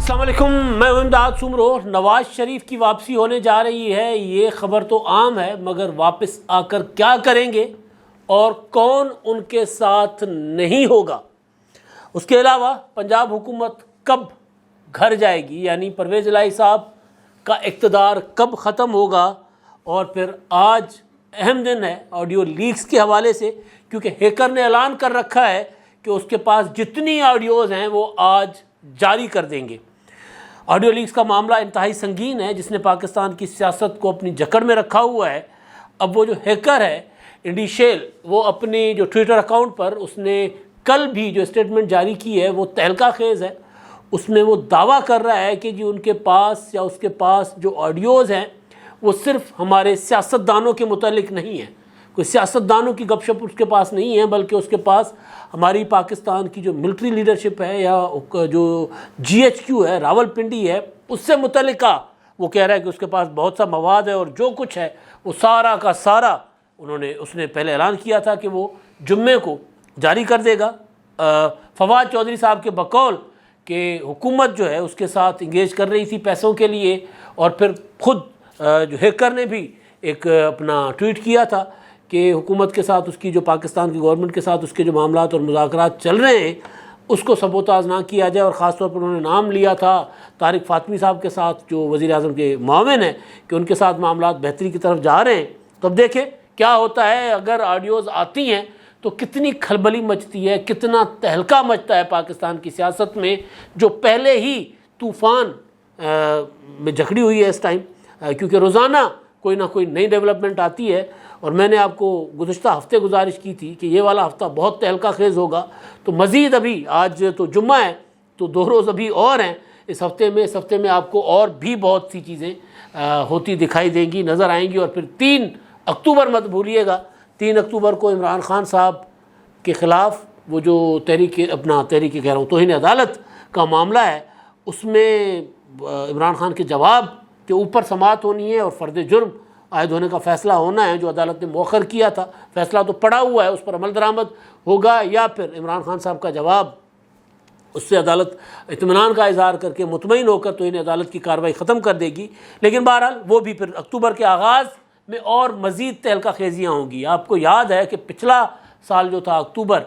السلام علیکم، میں امداد سمرو۔ نواز شریف کی واپسی ہونے جا رہی ہے، یہ خبر تو عام ہے، مگر واپس آ کر کیا کریں گے اور کون ان کے ساتھ نہیں ہوگا؟ اس کے علاوہ پنجاب حکومت کب گھر جائے گی، یعنی پرویز الہی صاحب کا اقتدار کب ختم ہوگا؟ اور پھر آج اہم دن ہے آڈیو لیکس کے حوالے سے، کیونکہ ہیکر نے اعلان کر رکھا ہے کہ اس کے پاس جتنی آڈیوز ہیں وہ آج جاری کر دیں گے۔ آڈیو لیکس کا معاملہ انتہائی سنگین ہے، جس نے پاکستان کی سیاست کو اپنی جکڑ میں رکھا ہوا ہے۔ اب وہ جو ہیکر ہے انڈی شیل، وہ اپنی جو ٹویٹر اکاؤنٹ پر اس نے کل بھی جو اسٹیٹمنٹ جاری کی ہے وہ تہلکہ خیز ہے۔ اس میں وہ دعویٰ کر رہا ہے کہ ان کے پاس یا اس کے پاس جو آڈیوز ہیں وہ صرف ہمارے سیاستدانوں کے متعلق نہیں ہیں، کوئی سیاستدانوں کی گپ شپ اس کے پاس نہیں ہے، بلکہ اس کے پاس ہماری پاکستان کی جو ملٹری لیڈرشپ ہے یا جو جی ایچ کیو ہے، راول پنڈی ہے، اس سے متعلقہ وہ کہہ رہا ہے کہ اس کے پاس بہت سا مواد ہے، اور جو کچھ ہے وہ سارا کا سارا اس نے پہلے اعلان کیا تھا کہ وہ جمعے کو جاری کر دے گا۔ فواد چودھری صاحب کے بقول کہ حکومت جو ہے اس کے ساتھ انگیج کر رہی تھی پیسوں کے لیے، اور پھر خود جو ہیکر نے بھی ایک اپنا ٹویٹ کیا تھا کہ حکومت کے ساتھ اس کی جو پاکستان کی گورنمنٹ کے ساتھ اس کے جو معاملات اور مذاکرات چل رہے ہیں اس کو سبوتاژ نہ کیا جائے، اور خاص طور پر انہوں نے نام لیا تھا طارق فاطمی صاحب کے ساتھ جو وزیر اعظم کے معاون ہیں کہ ان کے ساتھ معاملات بہتری کی طرف جا رہے ہیں۔ تو اب دیکھیں کیا ہوتا ہے، اگر آڈیوز آتی ہیں تو کتنی کھلبلی مچتی ہے، کتنا تہلکہ مچتا ہے پاکستان کی سیاست میں، جو پہلے ہی طوفان میں جکڑی ہوئی ہے اس ٹائم، کیونکہ روزانہ کوئی نہ کوئی نئی ڈیولپمنٹ آتی ہے۔ اور میں نے آپ کو گزشتہ ہفتے گزارش کی تھی کہ یہ والا ہفتہ بہت تہلکہ خیز ہوگا، تو مزید ابھی آج تو جمعہ ہے تو 2 روز ابھی اور ہیں اس ہفتے میں آپ کو اور بھی بہت سی چیزیں ہوتی دکھائی دیں گی، نظر آئیں گی۔ اور پھر 3 اکتوبر مت بھولیے گا، 3 اکتوبر کو عمران خان صاحب کے خلاف وہ جو تحریک کہہ رہا ہوں توہین عدالت کا معاملہ ہے، اس میں عمران خان کے جواب کے اوپر سماعت ہونی ہے اور فرد جرم عائد ہونے کا فیصلہ ہونا ہے جو عدالت نے مؤخر کیا تھا۔ فیصلہ تو پڑا ہوا ہے، اس پر عمل درآمد ہوگا، یا پھر عمران خان صاحب کا جواب، اس سے عدالت اطمینان کا اظہار کر کے مطمئن ہو کر تو انہیں عدالت کی کارروائی ختم کر دے گی۔ لیکن بہرحال وہ بھی پھر اکتوبر کے آغاز میں اور مزید تہلکہ خیزیاں ہوں گی۔ آپ کو یاد ہے کہ پچھلا سال جو تھا اکتوبر،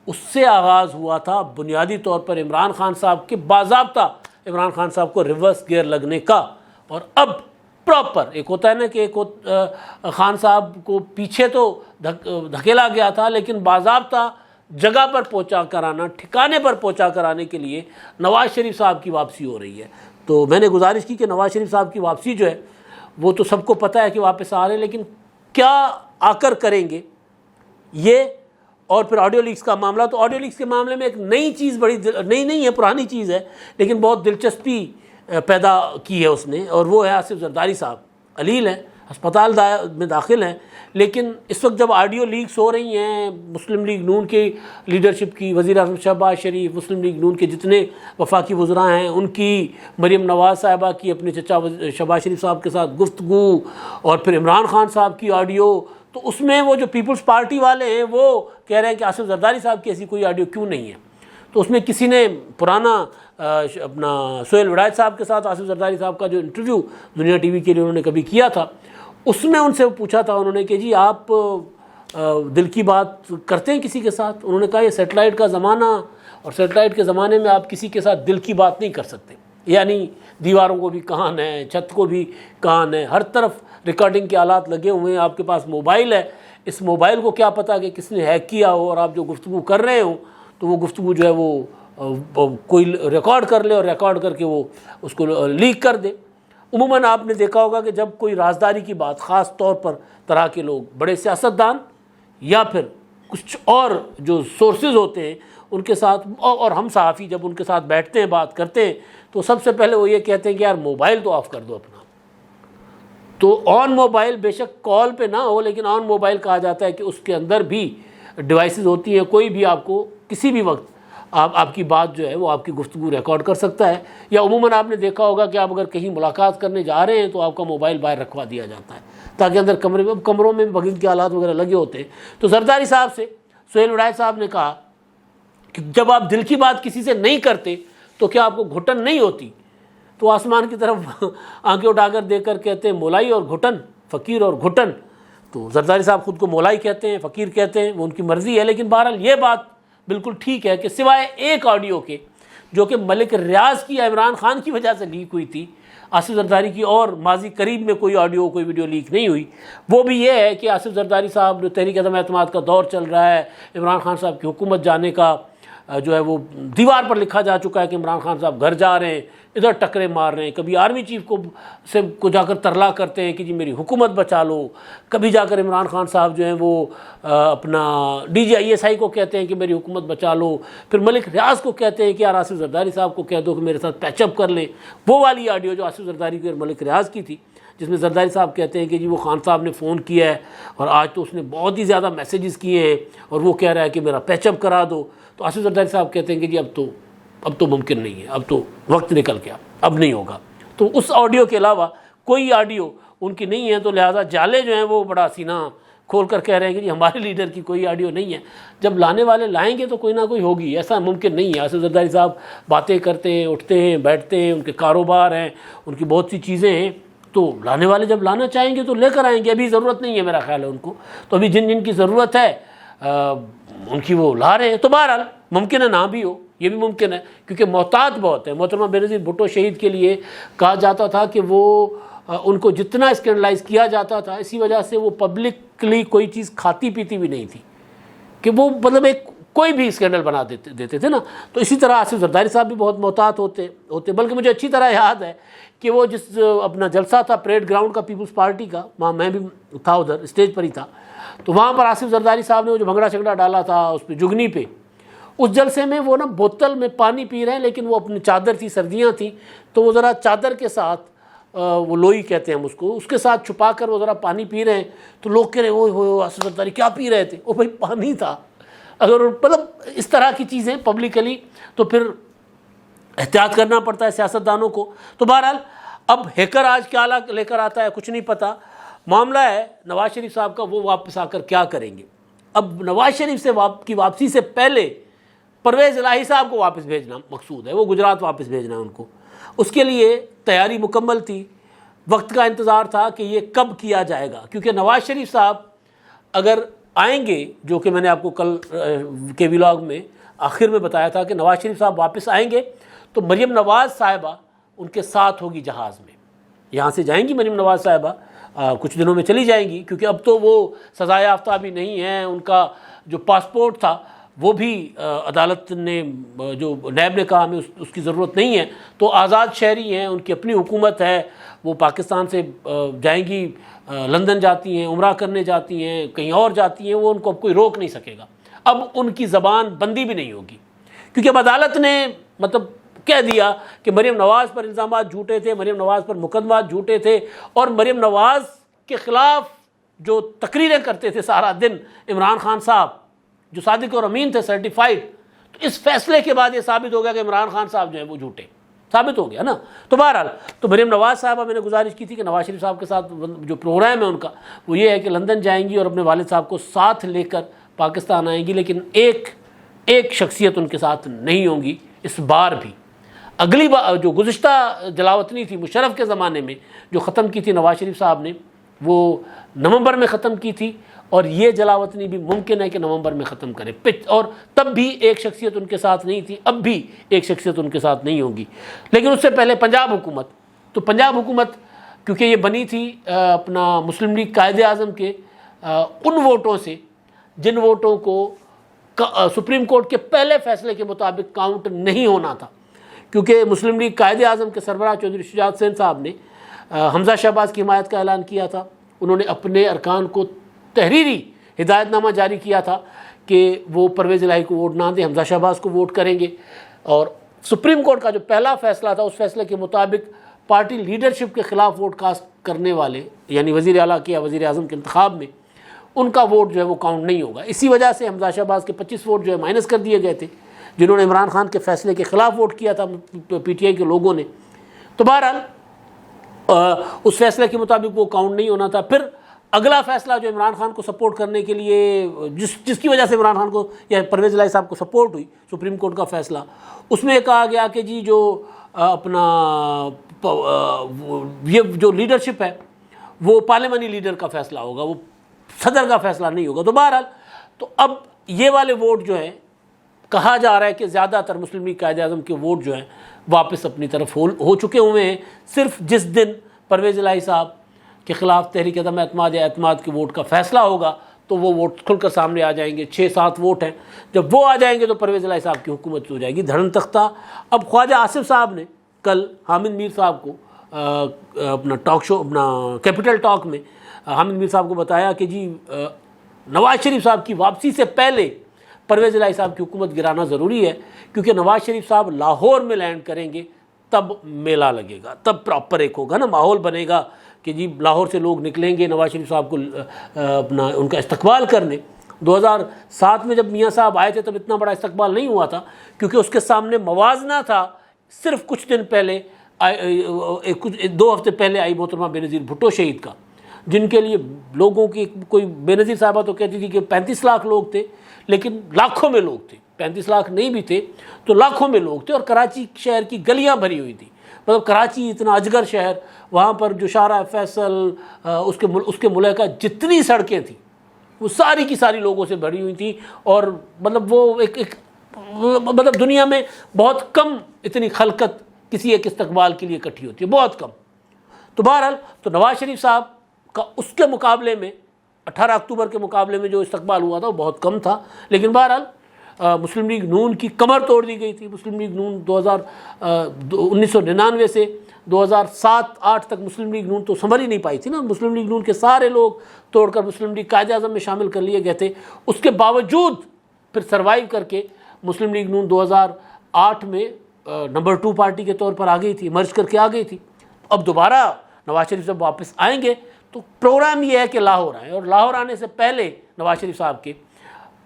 اس سے آغاز ہوا تھا بنیادی طور پر عمران خان صاحب کے باضابطہ عمران خان صاحب کو ریورس گیئر لگنے کا، اور اب پراپر ایک ہوتا ہے نا کہ ایک خان صاحب کو پیچھے تو دھکیلا گیا تھا، لیکن باضابطہ جگہ پر پہنچا کرانا، ٹھکانے پر پہنچا کرانے کے لیے نواز شریف صاحب کی واپسی ہو رہی ہے۔ تو میں نے گزارش کی کہ نواز شریف صاحب کی واپسی جو ہے وہ تو سب کو پتہ ہے کہ واپس آ رہے ہیں، لیکن کیا آ کر کریں گے یہ؟ اور پھر آڈیو لیکس کا معاملہ، تو آڈیو لیکس کے معاملے میں ایک نئی چیز، بڑی نئی نہیں ہے، پرانی چیز ہے، لیکن بہت دلچسپی پیدا کی ہے اس نے، اور وہ ہے آصف زرداری صاحب علیل ہیں، ہسپتال میں داخل ہیں۔ لیکن اس وقت جب آڈیو لیکس ہو رہی ہیں مسلم لیگ نون کی لیڈرشپ کی، وزیر اعظم شہباز شریف، مسلم لیگ نون کے جتنے وفاقی وزراء ہیں ان کی، مریم نواز صاحبہ کی اپنے چچا شہباز شریف صاحب کے ساتھ گفتگو، اور پھر عمران خان صاحب کی آڈیو، تو اس میں وہ جو پیپلز پارٹی والے ہیں وہ کہہ رہے ہیں کہ آصف زرداری صاحب کی ایسی کوئی آڈیو کیوں نہیں ہے۔ تو اس میں کسی نے پرانا اپنا سہیل ولایت صاحب کے ساتھ آصف زرداری صاحب کا جو انٹرویو دنیا ٹی وی کے لیے انہوں نے کبھی کیا تھا، اس میں ان سے پوچھا تھا انہوں نے کہ جی آپ دل کی بات کرتے ہیں کسی کے ساتھ؟ انہوں نے کہا یہ سیٹلائٹ کا زمانہ، اور سیٹلائٹ کے زمانے میں آپ کسی کے ساتھ دل کی بات نہیں کر سکتے، یعنی دیواروں کو بھی کان ہے، چھت کو بھی کان ہے، ہر طرف ریکارڈنگ کے آلات لگے ہوئے ہیں، آپ کے پاس موبائل ہے، اس موبائل کو کیا پتہ کہ کس نے ہیک کیا ہو، اور آپ جو گفتگو کر رہے ہوں تو وہ گفتگو جو ہے وہ کوئی ریکارڈ کر لے اور ریکارڈ کر کے وہ اس کو لیک کر دے۔ عموماً آپ نے دیکھا ہوگا کہ جب کوئی رازداری کی بات، خاص طور پر طرح کے لوگ، بڑے سیاستدان یا پھر کچھ اور جو سورسز ہوتے ہیں ان کے ساتھ، اور ہم صحافی جب ان کے ساتھ بیٹھتے ہیں بات کرتے ہیں تو سب سے پہلے وہ یہ کہتے ہیں کہ یار موبائل تو آف کر دو اپنا۔ تو آن موبائل بے شک کال پہ نہ ہو، لیکن آن موبائل کہا جاتا ہے کہ اس کے اندر بھی ڈیوائسز ہوتی ہیں، کوئی بھی آپ کو کسی بھی وقت آپ کی بات جو ہے وہ آپ کی گفتگو ریکارڈ کر سکتا ہے۔ یا عموماً آپ نے دیکھا ہوگا کہ آپ اگر کہیں ملاقات کرنے جا رہے ہیں تو آپ کا موبائل باہر رکھوا دیا جاتا ہے تاکہ اندر کمروں میں بغیر کے آلات وغیرہ لگے ہوتے ہیں۔ تو زرداری صاحب سے سہیل ولایت صاحب نے کہا کہ جب آپ دل کی بات کسی سے نہیں کرتے تو کیا آپ کو گھٹن نہیں ہوتی تو آسمان کی طرف آنکھیں اٹھا کر دیکھ کر کہتے ہیں مولائی اور گھٹن، فقیر اور گھٹن۔ تو زرداری صاحب خود کو مولائی کہتے ہیں، فقیر کہتے ہیں، وہ ان کی مرضی ہے، لیکن بہرحال یہ بات بالکل ٹھیک ہے کہ سوائے ایک آڈیو کے جو کہ ملک ریاض کی عمران خان کی وجہ سے لیک ہوئی تھی، آصف زرداری کی اور ماضی قریب میں کوئی آڈیو کوئی ویڈیو لیک نہیں ہوئی۔ وہ بھی یہ ہے کہ آصف زرداری صاحب جو تحریک عدم اعتماد کا دور چل رہا ہے، عمران خان صاحب کی حکومت جانے کا جو ہے وہ دیوار پر لکھا جا چکا ہے کہ عمران خان صاحب گھر جا رہے ہیں، ادھر ٹکرے مار رہے ہیں، کبھی آرمی چیف کو جا کر ترلا کرتے ہیں کہ جی میری حکومت بچا لو، کبھی جا کر عمران خان صاحب جو ہیں وہ اپنا DGI کو کہتے ہیں کہ میری حکومت بچا لو، پھر ملک ریاض کو کہتے ہیں کہ یار آصف زرداری صاحب کو کہہ دو کہ میرے ساتھ پیچ اپ کر لیں۔ وہ والی آڈیو جو آصف زرداری کی اور ملک ریاض کی تھی، جس میں زرداری صاحب کہتے ہیں کہ جی وہ خان صاحب نے فون کیا ہے اور آج تو اس نے بہت ہی زیادہ میسیجز کیے ہیں اور وہ کہہ رہا ہے کہ میرا پیچ اپ کرا دو، تو آصف زرداری صاحب کہتے ہیں کہ جی اب تو ممکن نہیں ہے، اب تو وقت نکل گیا، اب نہیں ہوگا۔ تو اس آڈیو کے علاوہ کوئی آڈیو ان کی نہیں ہے، تو لہٰذا جالے جو ہیں وہ بڑا سینہ کھول کر کہہ رہے ہیں کہ جی ہمارے لیڈر کی کوئی آڈیو نہیں ہے۔ جب لانے والے لائیں گے تو کوئی نہ کوئی ہوگی، ایسا ممکن نہیں ہے۔ آصف زرداری صاحب باتیں کرتے ہیں، اٹھتے ہیں، بیٹھتے ہیں، ان کے کاروبار ہیں، ان کی بہت سی چیزیں ہیں، تو لانے والے جب لانا چاہیں گے تو لے کر آئیں گے۔ ابھی ضرورت نہیں ہے میرا خیال ہے ان کو، تو ابھی جن کی ضرورت ہے ان کی وہ لا رہے ہیں۔ تو بہرحال ممکن ہے نہ بھی ہو، یہ بھی ممکن ہے، کیونکہ محتاط بہت ہے۔ محترمہ بینظیر بھٹو شہید کے لیے کہا جاتا تھا کہ وہ ان کو جتنا اسکینڈلائز کیا جاتا تھا، اسی وجہ سے وہ پبلکلی کوئی چیز کھاتی پیتی بھی نہیں تھی، کہ وہ مطلب ایک کوئی بھی اسکینڈل بنا دیتے تھے نا۔ تو اسی طرح آصف زرداری صاحب بھی بہت محتاط ہوتے، بلکہ مجھے اچھی طرح یاد ہے کہ وہ جس اپنا جلسہ تھا پریڈ گراؤنڈ کا پیپلز پارٹی کا، وہاں میں بھی تھا، ادھر اسٹیج پر ہی تھا، تو وہاں پر آصف زرداری صاحب نے وہ جو بھنگڑا شنگڑا ڈالا تھا اس پہ جگنی پہ، اس جلسے میں وہ نا بوتل میں پانی پی رہے ہیں، لیکن وہ اپنی چادر تھی، سردیاں تھیں، تو وہ ذرا چادر کے ساتھ وہ لوئی کہتے ہیں ہم اس کو، اس کے ساتھ چھپا کر وہ ذرا پانی پی رہے ہیں، تو لوگ کہہ رہے ہیں اوہ آصف زرداری کیا پی رہے تھے؟ وہ بھائی پانی تھا۔ اگر مطلب اس طرح کی چیزیں پبلکلی، تو پھر احتیاط کرنا پڑتا ہے سیاستدانوں کو۔ تو بہرحال اب ہیکر آج کیا لے کر آتا ہے کچھ نہیں پتہ۔ معاملہ ہے نواز شریف صاحب کا، وہ واپس آ کر کیا کریں گے۔ اب نواز شریف سے کی واپسی سے پہلے پرویز الہی صاحب کو واپس بھیجنا مقصود ہے، وہ گجرات واپس بھیجنا ہے ان کو۔ اس کے لیے تیاری مکمل تھی، وقت کا انتظار تھا کہ یہ کب کیا جائے گا، کیونکہ نواز شریف صاحب اگر آئیں گے، جو کہ میں نے آپ کو کل کے ولاگ میں آخر میں بتایا تھا کہ نواز شریف صاحب واپس آئیں گے تو مریم نواز صاحبہ ان کے ساتھ ہوگی جہاز میں، یہاں سے جائیں گی مریم نواز صاحبہ، کچھ دنوں میں چلی جائیں گی، کیونکہ اب تو وہ سزا یافتہ بھی نہیں ہیں، ان کا جو پاسپورٹ تھا وہ بھی عدالت نے، جو نیب نے کہا ہمیں اس کی ضرورت نہیں ہے، تو آزاد شہری ہیں، ان کی اپنی حکومت ہے، وہ پاکستان سے جائیں گی، لندن جاتی ہیں، عمرہ کرنے جاتی ہیں، کہیں اور جاتی ہیں، وہ ان کو اب کوئی روک نہیں سکے گا۔ اب ان کی زبان بندی بھی نہیں ہوگی، کیونکہ اب عدالت نے مطلب کہہ دیا کہ مریم نواز پر الزامات جھوٹے تھے، مریم نواز پر مقدمات جھوٹے تھے، اور مریم نواز کے خلاف جو تقریریں کرتے تھے سارا دن عمران خان صاحب، جو صادق اور امین تھے سرٹیفائیڈ، تو اس فیصلے کے بعد یہ ثابت ہو گیا کہ عمران خان صاحب جو ہیں وہ جھوٹے، ثابت ہو گیا نا۔ تو بہرحال تو مریم نواز صاحبہ میں نے گزارش کی تھی کہ نواز شریف صاحب کے ساتھ جو پروگرام ہے ان کا وہ یہ ہے کہ لندن جائیں گی اور اپنے والد صاحب کو ساتھ لے کر پاکستان آئیں گی، لیکن ایک شخصیت ان کے ساتھ نہیں ہوں گی اس بار بھی۔ اگلی بار جو گزشتہ جلاوطنی تھی مشرف کے زمانے میں جو ختم کی تھی نواز شریف صاحب نے، وہ نومبر میں ختم کی تھی، اور یہ جلاوطنی بھی ممکن ہے کہ نومبر میں ختم کرے، اور تب بھی ایک شخصیت ان کے ساتھ نہیں تھی، اب بھی ایک شخصیت ان کے ساتھ نہیں ہوگی۔ لیکن اس سے پہلے پنجاب حکومت، تو پنجاب حکومت کیونکہ یہ بنی تھی اپنا مسلم لیگ قائد اعظم کے ان ووٹوں سے جن ووٹوں کو سپریم کورٹ کے پہلے فیصلے کے مطابق کاؤنٹ نہیں ہونا تھا، کیونکہ مسلم لیگ قائد اعظم کے سربراہ چودھری شجاعت حسین صاحب نے حمزہ شہباز کی حمایت کا اعلان کیا تھا، انہوں نے اپنے ارکان کو تحریری ہدایت نامہ جاری کیا تھا کہ وہ پرویز الہی کو ووٹ نہ دیں، حمزہ شہباز کو ووٹ کریں گے، اور سپریم کورٹ کا جو پہلا فیصلہ تھا اس فیصلے کے مطابق پارٹی لیڈرشپ کے خلاف ووٹ کاسٹ کرنے والے یعنی وزیر اعلیٰ کے یا وزیر اعظم کے انتخاب میں ان کا ووٹ جو ہے وہ کاؤنٹ نہیں ہوگا۔ اسی وجہ سے حمزہ شہباز کے 25 ووٹ جو ہے مائنس کر دیے گئے تھے، جنہوں نے عمران خان کے فیصلے کے خلاف ووٹ کیا تھا پی ٹی آئی کے لوگوں نے۔ تو بہرحال اس فیصلے کے مطابق وہ کاؤنٹ نہیں ہونا تھا۔ پھر اگلا فیصلہ جو عمران خان کو سپورٹ کرنے کے لیے جس کی وجہ سے عمران خان کو یا پرویز الہی صاحب کو سپورٹ ہوئی، سپریم کورٹ کا فیصلہ، اس میں کہا گیا کہ جی جو اپنا یہ جو لیڈرشپ ہے وہ پارلیمانی لیڈر کا فیصلہ ہوگا، وہ صدر کا فیصلہ نہیں ہوگا۔ تو بہرحال تو اب یہ والے ووٹ جو ہیں، کہا جا رہا ہے کہ زیادہ تر مسلم لیگ قائد اعظم کے ووٹ جو ہیں واپس اپنی طرف ہو چکے ہوئے ہیں۔ صرف جس دن پرویز الہی صاحب کے خلاف تحریک عدم اعتماد یا اعتماد کے ووٹ کا فیصلہ ہوگا تو وہ ووٹ کھل کر سامنے آ جائیں گے۔ 6-7 ووٹ ہیں، جب وہ آ جائیں گے تو پرویز الہی صاحب کی حکومت ہو جائے گی دھڑن تختہ۔ اب خواجہ آصف صاحب نے کل حامد میر صاحب کو اپنا ٹاک شو، اپنا کیپٹل ٹاک میں حامد میر صاحب کو بتایا کہ جی نواز شریف صاحب کی واپسی سے پہلے پرویز الہی صاحب کی حکومت گرانا ضروری ہے، کیونکہ نواز شریف صاحب لاہور میں لینڈ کریں گے تب میلہ لگے گا، تب پراپر ایک ہوگا نا، ماحول بنے گا کہ جی لاہور سے لوگ نکلیں گے نواز شریف صاحب کو اپنا ان کا استقبال کرنے۔ 2007 میں جب میاں صاحب آئے تھے تب اتنا بڑا استقبال نہیں ہوا تھا، کیونکہ اس کے سامنے موازنہ تھا صرف کچھ دن پہلے 2 ہفتے پہلے آئی محترمہ بے نظیر بھٹو شہید کا، جن کے لیے لوگوں کی کوئی بے نظیر صاحبہ تو کہتی تھی کہ 35 لاکھ لوگ تھے، لیکن لاکھوں میں لوگ تھے، 35 لاکھ نہیں بھی تھے تو لاکھوں میں لوگ تھے، اور کراچی شہر کی گلیاں بھری ہوئی تھیں۔ مطلب کراچی اتنا اجگر شہر، وہاں پر جو شارع فیصل اس کے ملحقہ جتنی سڑکیں تھیں وہ ساری کی ساری لوگوں سے بھری ہوئی تھیں، اور مطلب وہ ایک مطلب دنیا میں بہت کم اتنی خلقت کسی ایک استقبال کے لیے اکٹھی ہوتی ہے، بہت کم۔ تو بہرحال تو نواز شریف صاحب کا اس کے مقابلے میں 18 اکتوبر کے مقابلے میں جو استقبال ہوا تھا وہ بہت کم تھا، لیکن بہرحال مسلم لیگ نون کی کمر توڑ دی گئی تھی۔ مسلم لیگ نون 1999 سے 2007-8 تک مسلم لیگ نون تو سنبھل ہی نہیں پائی تھی نا، مسلم لیگ نون کے سارے لوگ توڑ کر مسلم لیگ قائد اعظم میں شامل کر لیے گئے تھے۔ اس کے باوجود پھر سروائیو کر کے مسلم لیگ نون 2008 میں نمبر 2 پارٹی کے طور پر آ گئی تھی، مرج کر کے آ گئی تھی۔ اب دوبارہ نواز شریف صاحب واپس آئیں گے تو پروگرام یہ ہے کہ لاہور آئیں، اور لاہور آنے سے پہلے نواز شریف صاحب کے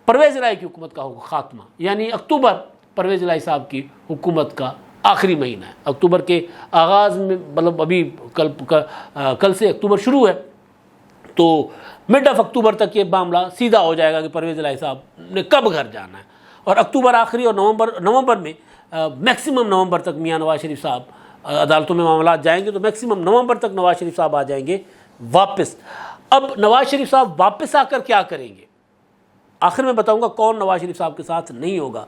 پرویز الہی کی حکومت کا ہوگا خاتمہ، یعنی اکتوبر پرویز الہی صاحب کی حکومت کا آخری مہینہ ہے۔ اکتوبر کے آغاز میں مطلب ابھی کل سے اکتوبر شروع ہے، تو مڈ آف اکتوبر تک یہ معاملہ سیدھا ہو جائے گا کہ پرویز الہی صاحب نے کب گھر جانا ہے، اور اکتوبر آخری اور نومبر میں میکسیمم نومبر تک میاں نواز شریف صاحب عدالتوں میں معاملات جائیں گے، تو میکسیمم نومبر تک نواز شریف صاحب آ جائیں گے واپس۔ اب نواز شریف صاحب واپس آ کر کیا کریں گے، آخر میں بتاؤں گا کون نواز شریف صاحب کے ساتھ نہیں ہوگا۔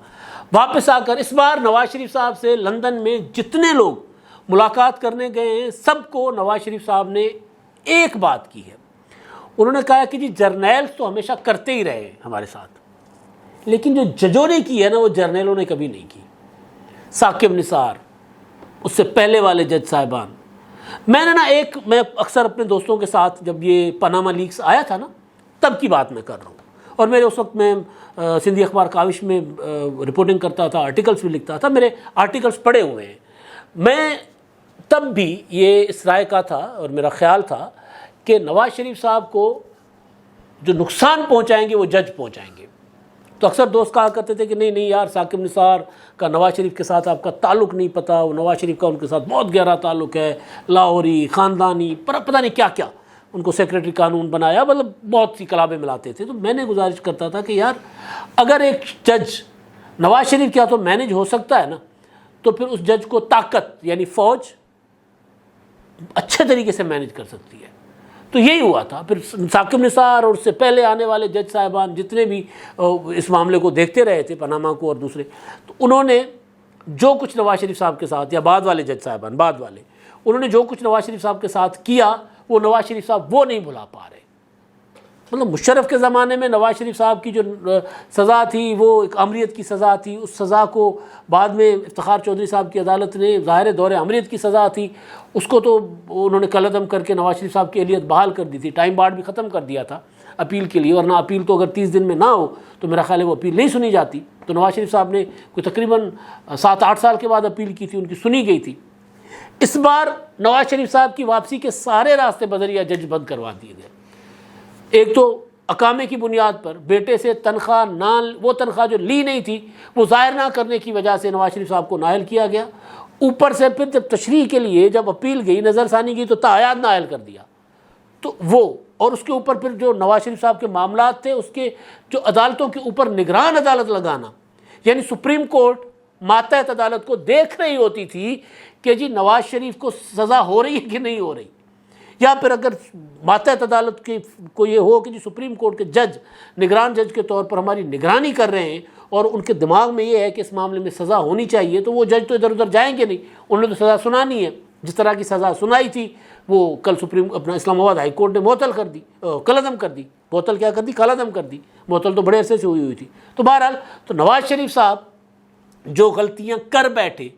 واپس آ کر اس بار نواز شریف صاحب سے لندن میں جتنے لوگ ملاقات کرنے گئے ہیں سب کو نواز شریف صاحب نے ایک بات کی ہے، انہوں نے کہا کہ جی جرنیل تو ہمیشہ کرتے ہی رہے ہمارے ساتھ، لیکن جو ججوں نے کی ہے نا وہ جرنیلوں نے کبھی نہیں کی۔ ثاقب نثار، اس سے پہلے والے جج صاحبان، میں اکثر اپنے دوستوں کے ساتھ جب یہ پاناما لیکس آیا تھا نا تب کی بات میں کر رہا ہوں، اور میرے اس وقت میں سندھی اخبار کاوش میں رپورٹنگ کرتا تھا، آرٹیکلز بھی لکھتا تھا، میرے آرٹیکلز پڑھے ہوئے ہیں۔ میں تب بھی یہ اس رائے کا تھا اور میرا خیال تھا کہ نواز شریف صاحب کو جو نقصان پہنچائیں گے وہ جج پہنچائیں گے۔ تو اکثر دوست کہا کرتے تھے کہ نہیں یار، ثاقب نثار کا نواز شریف کے ساتھ آپ کا تعلق نہیں پتہ، وہ نواز شریف کا ان کے ساتھ بہت گہرا تعلق ہے، لاہوری، خاندانی، پتہ نہیں کیا کیا، ان کو سیکریٹری قانون بنایا، مطلب بہت سی کلابیں ملاتے تھے۔ تو میں نے گزارش کرتا تھا کہ یار اگر ایک جج نواز شریف کیا تو مینج ہو سکتا ہے نا، تو پھر اس جج کو طاقت یعنی فوج اچھے طریقے سے مینج کر سکتی ہے۔ تو یہی ہوا تھا۔ پھر ثاقب نثار اور اس سے پہلے آنے والے جج صاحبان جتنے بھی اس معاملے کو دیکھتے رہے تھے، پاناما کو اور دوسرے، تو انہوں نے جو کچھ نواز شریف صاحب کے ساتھ، یا بعد والے جج صاحبان بعد والے، انہوں نے جو کچھ نواز شریف صاحب کے ساتھ کیا وہ نواز شریف صاحب وہ نہیں بھلا پا رہے۔ مطلب مشرف کے زمانے میں نواز شریف صاحب کی جو سزا تھی وہ ایک امریت کی سزا تھی، اس سزا کو بعد میں افتخار چودھری صاحب کی عدالت نے ظاہر دور امریت کی سزا تھی، اس کو تو انہوں نے کالعدم کر کے نواز شریف صاحب کی اہلیت بحال کر دی تھی، ٹائم بارڈ بھی ختم کر دیا تھا اپیل کے لیے، ورنہ اپیل تو اگر 30 دن میں نہ ہو تو میرا خیال ہے وہ اپیل نہیں سنی جاتی۔ تو نواز شریف صاحب نے کوئی تقریباً 7-8 سال کے بعد اپیل کی تھی، ان کی سنی گئی تھی۔ اس بار نواز شریف صاحب کی واپسی کے سارے راستے بذریعہ جج بند کروا دیے گئے۔ ایک تو اقامے کی بنیاد پر بیٹے سے تنخواہ وہ تنخواہ جو لی نہیں تھی وہ ظاہر نہ کرنے کی وجہ سے نواز شریف صاحب کو نااہل کیا گیا، اوپر سے پھر جب تشریح کے لیے جب اپیل گئی، نظر ثانی گئی، تو تاحیات نااہل کر دیا۔ تو وہ اور اس کے اوپر پھر جو نواز شریف صاحب کے معاملات تھے، اس کے جو عدالتوں کے اوپر نگران عدالت لگانا، یعنی سپریم کورٹ ماتحت عدالت کو دیکھ رہی ہوتی تھی کہ جی نواز شریف کو سزا ہو رہی ہے کہ نہیں ہو رہی، یا پھر اگر ماتحت عدالت کی کو یہ ہو کہ جی سپریم کورٹ کے جج نگران جج کے طور پر ہماری نگرانی کر رہے ہیں اور ان کے دماغ میں یہ ہے کہ اس معاملے میں سزا ہونی چاہیے، تو وہ جج تو ادھر ادھر جائیں گے نہیں، انہوں نے تو سزا سنانی ہے۔ جس طرح کی سزا سنائی تھی وہ کل اپنا اسلام آباد ہائی کورٹ نے معطل کر دی، کالعدم کر دی، معطل کیا کر دی، کالعدم کر دی، معطل تو بڑے عرصے سے ہوئی تھی۔ تو بہرحال تو نواز شریف صاحب جو غلطیاں کر بیٹھے،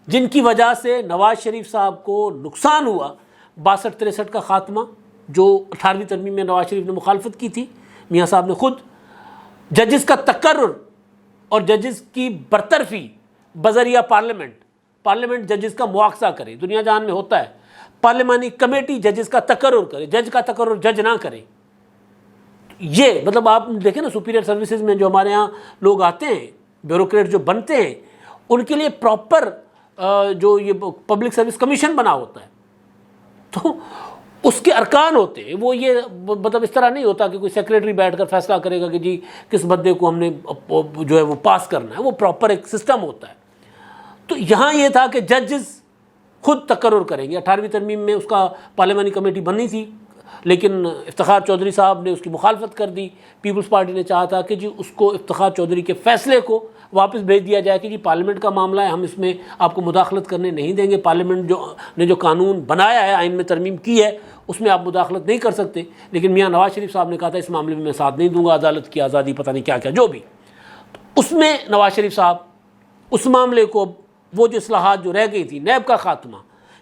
جن کی وجہ سے نواز شریف صاحب کو نقصان ہوا، 62-63 کا خاتمہ جو 18ویں ترمیم میں نواز شریف نے مخالفت کی تھی، میاں صاحب نے خود ججز کا تقرر اور ججز کی برطرفی بذریعہ پارلیمنٹ ججز کا مواخذہ کرے، دنیا جہان میں ہوتا ہے پارلیمانی کمیٹی ججز کا تقرر کرے، جج کا تقرر جج نہ کرے۔ یہ مطلب آپ دیکھیں نا سپیریئر سروسز میں جو ہمارے ہاں لوگ آتے ہیں، بیوروکریٹ جو بنتے ہیں، ان کے لیے پراپر جو یہ پبلک سروس کمیشن بنا ہوتا ہے، تو اس کے ارکان ہوتے ہیں، وہ یہ مطلب اس طرح نہیں ہوتا کہ کوئی سیکریٹری بیٹھ کر فیصلہ کرے گا کہ جی کس بندے کو ہم نے جو ہے وہ پاس کرنا ہے، وہ پراپر ایک سسٹم ہوتا ہے۔ تو یہاں یہ تھا کہ ججز خود تقرر کریں گے۔ 18ویں ترمیم میں اس کا پارلیمانی کمیٹی بننی تھی، لیکن افتخار چودھری صاحب نے اس کی مخالفت کر دی۔ پیپلز پارٹی نے چاہا تھا کہ جی اس کو افتخار چودھری کے فیصلے کو واپس بھیج دیا جائے کہ جی پارلیمنٹ کا معاملہ ہے، ہم اس میں آپ کو مداخلت کرنے نہیں دیں گے، پارلیمنٹ نے جو قانون بنایا ہے، آئین میں ترمیم کی ہے، اس میں آپ مداخلت نہیں کر سکتے۔ لیکن میاں نواز شریف صاحب نے کہا تھا اس معاملے میں ساتھ نہیں دوں گا، عدالت کی آزادی پتہ نہیں کیا کیا جو بھی۔ اس میں نواز شریف صاحب اس معاملے کو، وہ جو اصلاحات جو رہ گئی تھی، نیب کا خاتمہ،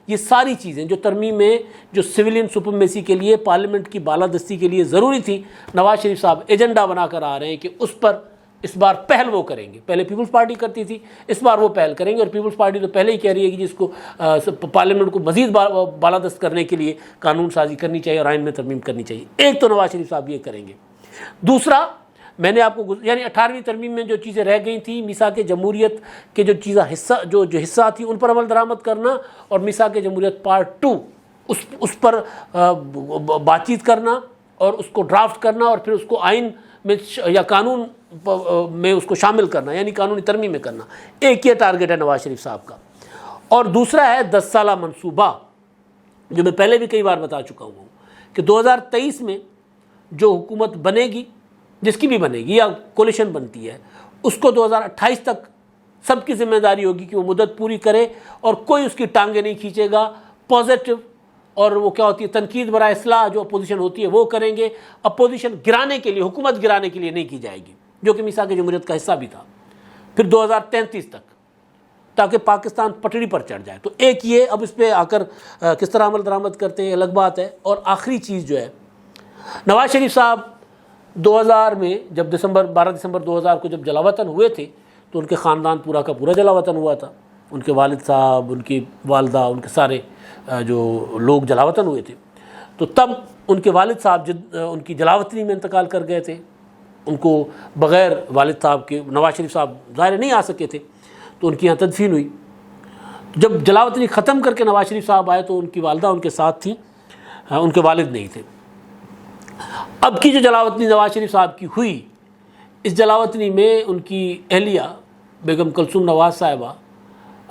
یہ ساری چیزیں جو ترمیمیں جو سویلین سپرمیسی کے لیے، پارلیمنٹ کی بالادستی کے لیے ضروری تھی، نواز شریف صاحب ایجنڈا بنا کر آ رہے ہیں کہ اس پر اس بار پہل وہ کریں گے۔ پہلے پیپلز پارٹی کرتی تھی، اس بار وہ پہل کریں گے، اور پیپلز پارٹی تو پہلے ہی کہہ رہی ہے کہ جس کو پارلیمنٹ کو مزید بالادست کرنے کے لیے قانون سازی کرنی چاہیے اور آئین میں ترمیم کرنی چاہیے۔ ایک تو نواز شریف صاحب یہ کریں گے۔ دوسرا، میں نے آپ کو یعنی 18ویں ترمیم میں جو چیزیں رہ گئی تھیں، میثاق جمہوریت کے جو چیزیں جو حصہ تھی ان پر عمل درآمد کرنا، اور میثاق جمہوریت پارٹ 2 اس پر بات چیت کرنا اور اس کو ڈرافٹ کرنا، اور پھر اس کو آئین میں یا قانون میں اس کو شامل کرنا، یعنی قانونی ترمیم میں کرنا۔ ایک یہ ٹارگٹ ہے نواز شریف صاحب کا، اور دوسرا ہے 10 سالہ منصوبہ، جو میں پہلے بھی کئی بار بتا چکا ہوں کہ 2023 میں جو حکومت بنے گی، جس کی بھی بنے گی یا کولیشن بنتی ہے، اس کو 2028 تک سب کی ذمہ داری ہوگی کہ وہ مدت پوری کرے، اور کوئی اس کی ٹانگیں نہیں کھینچے گا۔ پازیٹیو اور وہ کیا ہوتی ہے، تنقید برائے اصلاح جو اپوزیشن ہوتی ہے وہ کریں گے، اپوزیشن گرانے کے لیے، حکومت گرانے کے لیے نہیں کی جائے گی، جو کہ میثاق جمہوریت کا حصہ بھی تھا۔ پھر 2033 تک، تاکہ پاکستان پٹڑی پر چڑھ جائے۔ تو ایک یہ، اب اس پہ آ کر کس طرح عمل درآمد کرتے ہیں الگ بات ہے۔ اور آخری چیز جو ہے، نواز شریف صاحب 2000 میں جب 12 دسمبر 2000 کو جب جلاوطن ہوئے تھے، تو ان کے خاندان پورا کا پورا جلاوطن ہوا تھا، ان کے والد صاحب، ان کی والدہ، ان کے سارے جو لوگ جلاوطن ہوئے تھے۔ تو تب ان کے والد صاحب ان کی جلاوطنی میں انتقال کر گئے تھے، ان کو بغیر والد صاحب کے نواز شریف صاحب ظاہر نہیں آ سکے تھے، تو ان کی یہاں تدفین ہوئی۔ جب جلاوطنی ختم کر کے نواز شریف صاحب آئے تو ان کی والدہ ان کے ساتھ تھیں، ان کے والد نہیں تھے۔ اب کی جو جلاوطنی نواز شریف صاحب کی ہوئی، اس جلاوطنی میں ان کی اہلیہ بیگم کلثوم نواز صاحبہ،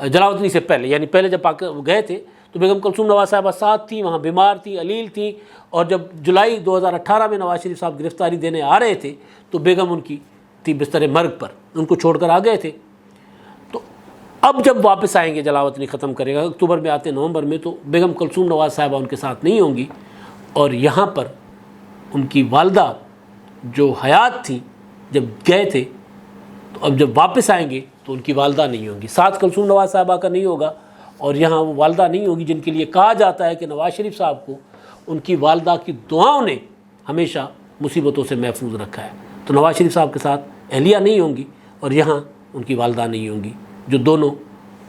جلاوطنی سے پہلے یعنی پہلے جب گئے تھے تو بیگم کلثوم نواز صاحبہ ساتھ تھیں، وہاں بیمار تھیں، علیل تھیں، اور جب جولائی 2018 میں نواز شریف صاحب گرفتاری دینے آ رہے تھے تو بیگم ان کی تھی بستر مرگ پر، ان کو چھوڑ کر آ گئے تھے۔ تو اب جب واپس آئیں گے، جلاوطنی ختم کرے گا، اکتوبر میں آتے نومبر میں، تو بیگم کلثوم نواز صاحبہ ان کے ساتھ نہیں ہوں گی، اور یہاں پر ان کی والدہ جو حیات تھیں جب گئے تھے، تو اب جب واپس آئیں گے تو ان کی والدہ نہیں ہوں گی، ساتھ کلثوم نواز صاحبہ کا نہیں ہوگا، اور یہاں وہ والدہ نہیں ہوگی جن کے لیے کہا جاتا ہے کہ نواز شریف صاحب کو ان کی والدہ کی دعاؤں نے ہمیشہ مصیبتوں سے محفوظ رکھا ہے۔ تو نواز شریف صاحب کے ساتھ اہلیہ نہیں ہوں گی، اور یہاں ان کی والدہ نہیں ہوں گی، جو دونوں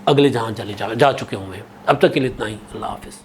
اگلے جہاں چلے جا چکے ہوئے ہیں۔ اب تک کے لیے اتنا ہی، اللہ حافظ۔